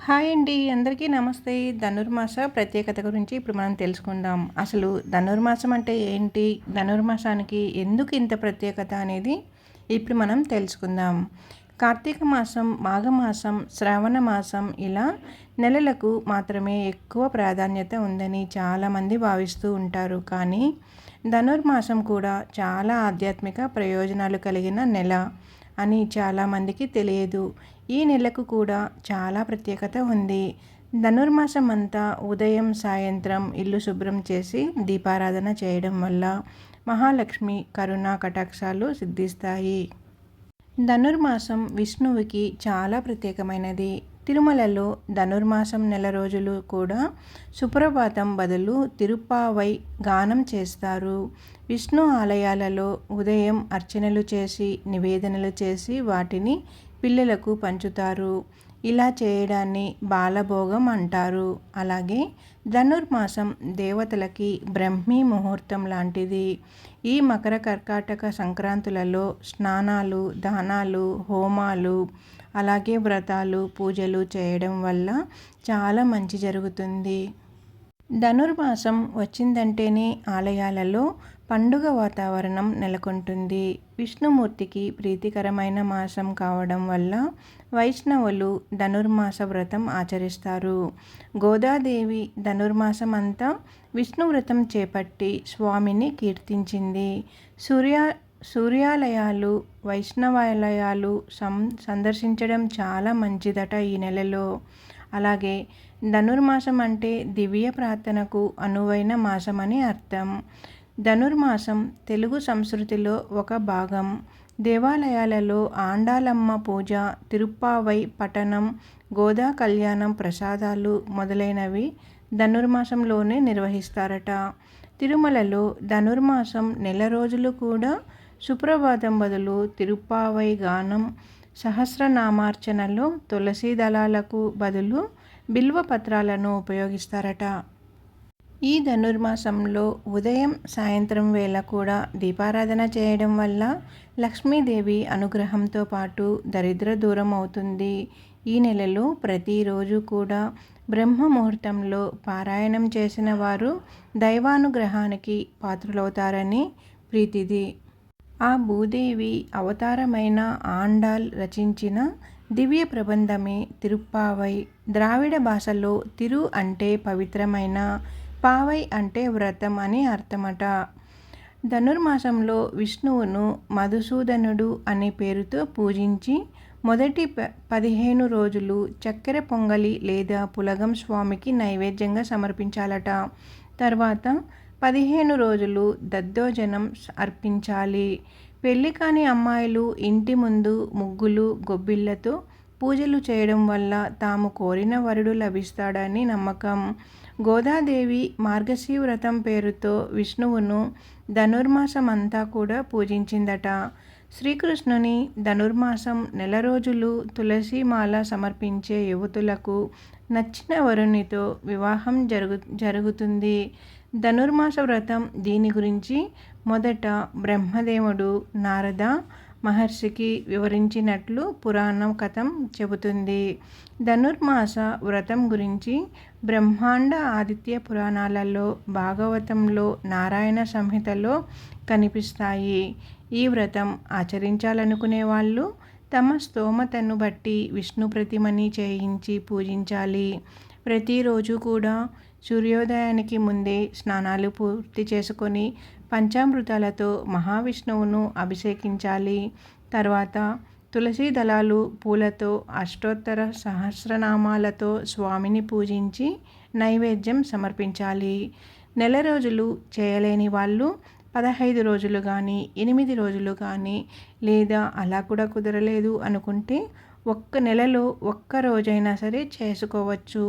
Hi అండి. అందరికీ నమస్తే. ధనుర్మాస ప్రత్యేకత గురించి ఇప్పుడు మనం తెలుసుకుందాం. అసలు ధనుర్మాసం అంటే ఏంటి? ధనుర్మాసానికి ఎందుకు ఇంత ప్రత్యేకత అనేది ఇప్పుడు మనం తెలుసుకుందాం. కార్తీక మాసం, మాఘమాసం, శ్రావణ మాసం ఇలా నెలలకు మాత్రమే ఎక్కువ ప్రాధాన్యత ఉందని చాలామంది భావిస్తూ ఉంటారు. కానీ ధనుర్మాసం కూడా చాలా ఆధ్యాత్మిక ప్రయోజనాలు కలిగిన నెల అని చాలామందికి తెలియదు. ఈ నెలకు కూడా చాలా ప్రత్యేకత ఉంది. ధనుర్మాసం అంతా ఉదయం సాయంత్రం ఇల్లు శుభ్రం చేసి దీపారాధన చేయడం వల్ల మహాలక్ష్మి కరుణా కటాక్షాలు సిద్ధిస్తాయి. ధనుర్మాసం విష్ణువుకి చాలా ప్రత్యేకమైనది. తిరుమలలో ధనుర్మాసం నెల రోజులు కూడా సుప్రభాతం బదులు తిరుప్పావై గానం చేస్తారు. విష్ణు ఆలయాలలో ఉదయం అర్చనలు చేసి నివేదనలు చేసి వాటిని పిల్లలకు పంచుతారు. ఇలా చేయడాన్ని బాలభోగం అంటారు. అలాగే ధనుర్మాసం దేవతలకి బ్రహ్మీ ముహూర్తం లాంటిది. ఈ మకర కర్కాటక సంక్రాంతులలో స్నానాలు, దానాలు, హోమాలు, అలాగే వ్రతాలు, పూజలు చేయడం వల్ల చాలా మంచి జరుగుతుంది. ధనుర్మాసం వచ్చిందంటేనే ఆలయాలలో పండుగ వాతావరణం నెలకొంటుంది. విష్ణుమూర్తికి ప్రీతికరమైన మాసం కావడం వల్ల వైష్ణవులు ధనుర్మాస వ్రతం ఆచరిస్తారు. గోదాదేవి ధనుర్మాసం అంతా విష్ణు వ్రతం చేపట్టి స్వామిని కీర్తించింది. సూర్యాలయాలు, వైష్ణవాలయాలు సందర్శించడం చాలా మంచిదట ఈ నెలలో. అలాగే ధనుర్మాసం అంటే దివ్య ప్రార్థనకు అనువైన మాసమని అర్థం. ధనుర్మాసం తెలుగు సంస్కృతిలో ఒక భాగం. దేవాలయాలలో ఆండాలమ్మ పూజ, తిరుప్పావై పఠనం, గోదా కళ్యాణం, ప్రసాదాలు మొదలైనవి ధనుర్మాసంలోనే నిర్వహిస్తారట. తిరుమలలో ధనుర్మాసం నెల రోజులు కూడా సుప్రభాతం బదులు తిరుప్పావై గానం, సహస్రనామార్చనలో తులసి దళాలకు బదులు బిల్వ పత్రాలను ఉపయోగిస్తారట. ఈ ధనుర్మాసంలో ఉదయం సాయంత్రం వేళ కూడా దీపారాధన చేయడం వల్ల లక్ష్మీదేవి అనుగ్రహంతో పాటు దరిద్ర దూరం అవుతుంది. ఈ నెలలో ప్రతిరోజు కూడా బ్రహ్మ ముహూర్తంలో పారాయణం చేసిన వారు దైవానుగ్రహానికి పాత్రులవుతారని ప్రీతిది. ఆ భూదేవి అవతారమైన ఆండాల్ రచించిన దివ్య ప్రబంధమే తిరుప్పావై. ద్రావిడ భాషలో తిరు అంటే పవిత్రమైన, పావై అంటే వ్రతం అని అర్థమట. ధనుర్మాసంలో విష్ణువును మధుసూదనుడు అనే పేరుతో పూజించి మొదటి 15 రోజులు చక్కెర పొంగలి లేదా పులగం స్వామికి నైవేద్యంగా సమర్పించాలట. తర్వాత 15 రోజులు దద్దోజనం అర్పించాలి. పెళ్లి కాని అమ్మాయిలు ఇంటి ముందు ముగ్గులు, గొబ్బిళ్లతో పూజలు చేయడం వల్ల తాము కోరిన వరుడు లభిస్తాడని నమ్మకం. గోదాదేవి మార్గశీ వ్రతం పేరుతో విష్ణువును ధనుర్మాసం అంతా కూడా పూజించిందట. శ్రీకృష్ణుని ధనుర్మాసం నెల రోజులు తులసిమాల సమర్పించే యువతులకు నచ్చిన వరునితో వివాహం జరుగుతుంది. ధనుర్మాస వ్రతం దీని గురించి మొదట బ్రహ్మదేవుడు నారద మహర్షికి వివరించినట్లు పురాణం కథం చెబుతుంది. ధనుర్మాస వ్రతం గురించి బ్రహ్మాండ ఆదిత్య పురాణాలలో, భాగవతంలో, నారాయణ సంహితలో కనిపిస్తాయి. ఈ వ్రతం ఆచరించాలనుకునే వాళ్ళు తమ స్తోమతను బట్టి విష్ణు ప్రతిమని చేయించి పూజించాలి. ప్రతిరోజు కూడా సూర్యోదయానికి ముందే స్నానాలు పూర్తి చేసుకొని పంచామృతాలతో మహావిష్ణువును అభిషేకించాలి. తర్వాత తులసి దళాలు, పూలతో అష్టోత్తర సహస్రనామాలతో స్వామిని పూజించి నైవేద్యం సమర్పించాలి. నెల రోజులు చేయలేని వాళ్ళు 15 రోజులు కానీ 8 రోజులు కానీ, లేదా అలా కూడా కుదరలేదు అనుకుంటే ఒక్క నెలలో ఒక్క రోజైనా సరే చేసుకోవచ్చు.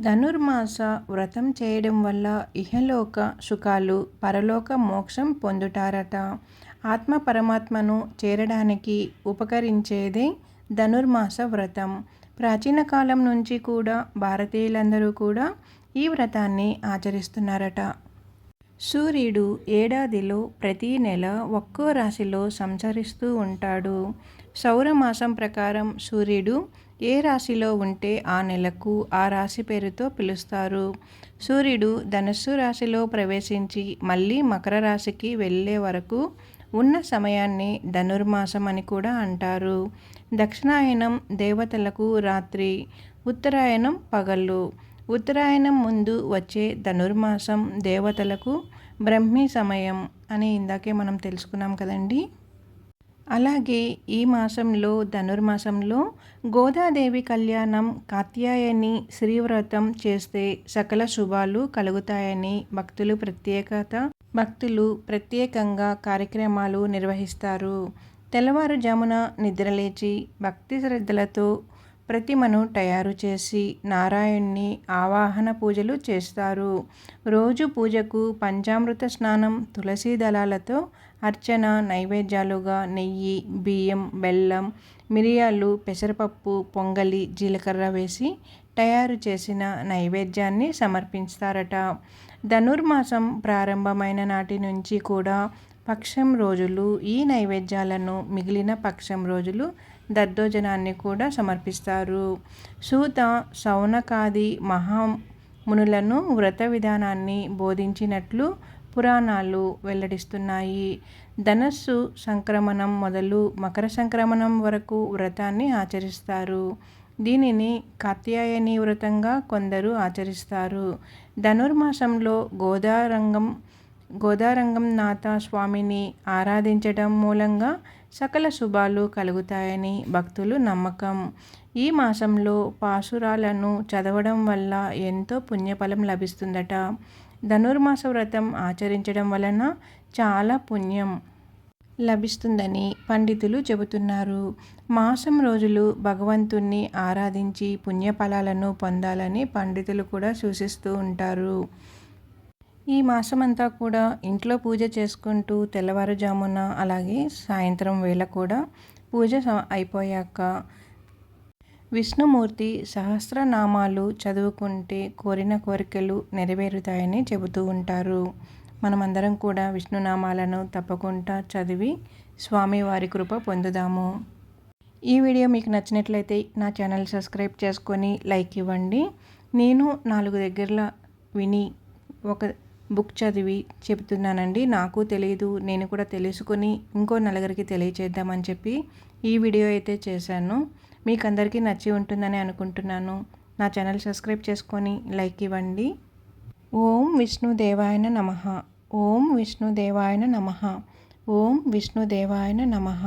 ధనుర్మాస వ్రతం చేయడం వల్ల ఇహలోక సుఖాలు, పరలోక మోక్షం పొందుతారట. ఆత్మ పరమాత్మను చేరడానికి ఉపకరించేదే ధనుర్మాస వ్రతం. ప్రాచీన కాలం నుంచి కూడా భారతీయులందరూ కూడా ఈ వ్రతాన్ని ఆచరిస్తున్నారట. సూర్యుడు ఏడాదిలో ప్రతి నెల ఒక్కో రాశిలో సంచరిస్తూ ఉంటాడు. సౌరమాసం ప్రకారం సూర్యుడు ఏ రాశిలో ఉంటే ఆ నెలకు ఆ రాశి పేరుతో పిలుస్తారు. సూర్యుడు ధనుస్సు రాశిలో ప్రవేశించి మళ్ళీ మకర రాశికి వెళ్ళే వరకు ఉన్న సమయాన్ని ధనుర్మాసం అని కూడా అంటారు. దక్షిణాయనం దేవతలకు రాత్రి, ఉత్తరాయణం పగళ్ళు. ఉత్తరాయణం ముందు వచ్చే ధనుర్మాసం దేవతలకు బ్రహ్మీ సమయం అని ఇందాకే మనం తెలుసుకున్నాం కదండి. అలాగే ఈ మాసంలో ధనుర్మాసంలో గోదాదేవి కళ్యాణం, కాత్యాయని శ్రీవ్రతం చేస్తే సకల శుభాలు కలుగుతాయని భక్తులు ప్రత్యేకంగా కార్యక్రమాలు నిర్వహిస్తారు. తెల్లవారుజామున నిద్రలేచి భక్తి శ్రద్ధలతో ప్రతిమను తయారు చేసి నారాయణ్ణి ఆవాహన పూజలు చేస్తారు. రోజు పూజకు పంచామృత స్నానం, తులసి దళాలతో అర్చన, నైవేద్యాలుగా నెయ్యి, బియ్యం, బెల్లం, మిరియాలు, పెసరపప్పు, పొంగలి, జీలకర్ర వేసి తయారు చేసిన నైవేద్యాన్ని సమర్పిస్తారట. ధనుర్మాసం ప్రారంభమైన నాటి నుంచి కూడా పక్షం రోజులు ఈ నైవేద్యాలను, మిగిలిన పక్షం రోజులు దద్దోజనాన్ని కూడా సమర్పిస్తారు. సూత, శౌనకాది మహామునులను వ్రత విధానాన్ని బోధించినట్లు పురాణాలు వెల్లడిస్తున్నాయి. ధనస్సు సంక్రమణం మొదలు మకర సంక్రమణం వరకు వ్రతాన్ని ఆచరిస్తారు. దీనిని కాత్యాయని వ్రతంగా కొందరు ఆచరిస్తారు. ధనుర్మాసంలో గోదారంగంనాథ స్వామిని ఆరాధించడం మూలంగా సకల శుభాలు కలుగుతాయని భక్తులు నమ్మకం. ఈ మాసంలో పాశురాలను చదవడం వల్ల ఎంతో పుణ్యఫలం లభిస్తుందట. ధనుర్మాస వ్రతం ఆచరించడం వలన చాలా పుణ్యం లభిస్తుందని పండితులు చెబుతున్నారు. మాసం రోజులు భగవంతుణ్ణి ఆరాధించి పుణ్యఫలాలను పొందాలని పండితులు కూడా సూచిస్తూ ఉంటారు. ఈ మాసమంతా కూడా ఇంట్లో పూజ చేసుకుంటూ తెల్లవారుజామున అలాగే సాయంత్రం వేళ కూడా పూజ అయిపోయాక విష్ణుమూర్తి సహస్రనామాలు చదువుకుంటే కోరిన కోరికలు నెరవేరుతాయని చెబుతూ ఉంటారు. మనమందరం కూడా విష్ణునామాలను తప్పకుండా చదివి స్వామివారి కృప పొందుదాము. ఈ వీడియో మీకు నచ్చినట్లయితే నా ఛానల్ సబ్స్క్రైబ్ చేసుకొని లైక్ ఇవ్వండి. నేను 4 దగ్గరలో విని ఒక బుక్ చదివి చెబుతున్నానండి. నాకు తెలియదు, నేను కూడా తెలుసుకొని ఇంకో నలుగురికి తెలియచేద్దామని చెప్పి ఈ వీడియో అయితే చేశాను. మీకు అందరికీ నచ్చి ఉంటుందని అనుకుంటున్నాను. నా ఛానల్ సబ్స్క్రైబ్ చేసుకొని లైక్ ఇవ్వండి. ఓం విష్ణుదేవాయ నమః. ఓం విష్ణుదేవాయ నమః. ఓం విష్ణుదేవాయ నమః.